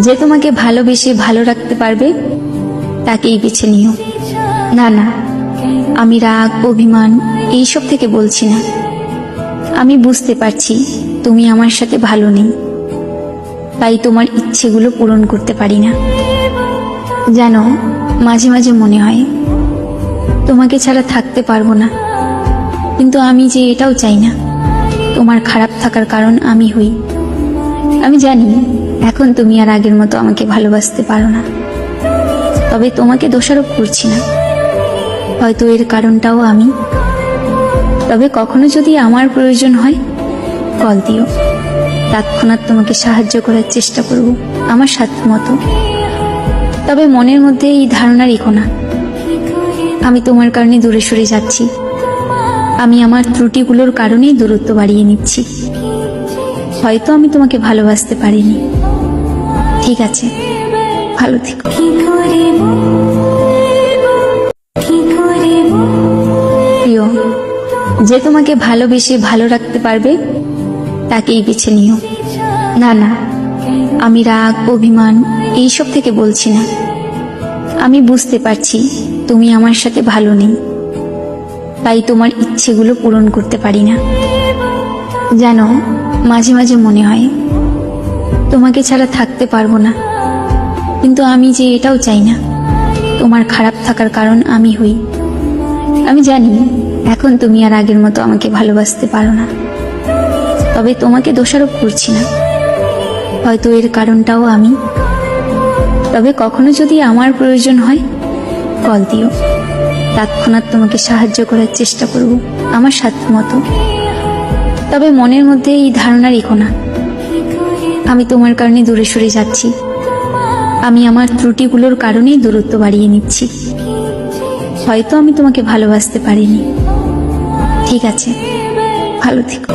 যে তোমাকে ভালোবেসে ভালো রাখতে পারবে তাকেই বেছে নিও। না না, আমি রাগ অভিমান এইসব থেকে বলছি না। আমি বুঝতে পারছি তুমি আমার সাথে ভালো নেই, তাই তোমার ইচ্ছেগুলো পূরণ করতে পারি না। জানো, মাঝে মাঝে মনে হয় তোমাকে ছাড়া থাকতে পারবো না, কিন্তু আমি যে এটাও চাই না তোমার খারাপ থাকার কারণ আমি হই। আমি জানি এখন তুমি আর আগের মতো আমাকে ভালোবাসতে পারো না, তবে তোমাকে দোষারোপ করছি না। হয়তো এর কারণটাও আমি। তবে কখনো যদি আমার প্রয়োজন হয় কল দিও, তৎক্ষণাৎ তোমাকে সাহায্য করার চেষ্টা করব আমার সাধ্য মতো। তবে মনের মধ্যে এই ধারণা রেখো না আমি তোমার কারণে দূরে সরে যাচ্ছি। আমি আমার ত্রুটিগুলোর কারণেই দূরত্ব বাড়িয়ে নিচ্ছি। হয়তো আমি তোমাকে ভালোবাসতে পারিনি। ঠিক আছে, ভালো থেকো। প্রিয়, যে তোমাকে ভালোবেসে ভালো রাখতে পারবে তাকেই বেছে নিও। না না, আমি রাগ অভিমান এইসব থেকে বলছি না। আমি বুঝতে পারছি তুমি আমার সাথে ভালো নেই, তাই তোমার ইচ্ছেগুলো পূরণ করতে পারি না। জানো, মাঝে মাঝে মনে হয় তোমাকে ছাড়া থাকতে পারবো না, কিন্তু আমি যে এটাও চাই না তোমার খারাপ থাকার কারণ আমি হই। আমি জানি এখন তুমি আর আগের মতো আমাকে ভালোবাসতে পারো না, তবে তোমাকে দোষারোপ করছি না। হয়তো এর কারণটাও আমি। তবে কখনো যদি আমার প্রয়োজন হয় কল দিও, তৎক্ষণাৎ তোমাকে সাহায্য করার চেষ্টা করব আমার সাধ্য মতো। তবে মনের মধ্যে এই ধারণা রেখো না আমি তোমার কারণে দূরে সরে যাচ্ছি। আমি আমার ত্রুটিগুলোর কারণেই দূরত্ব বাড়িয়ে নিচ্ছি। হয়তো আমি তোমাকে ভালোবাসতে পারিনি। ঠিক আছে, ভালো থেকো।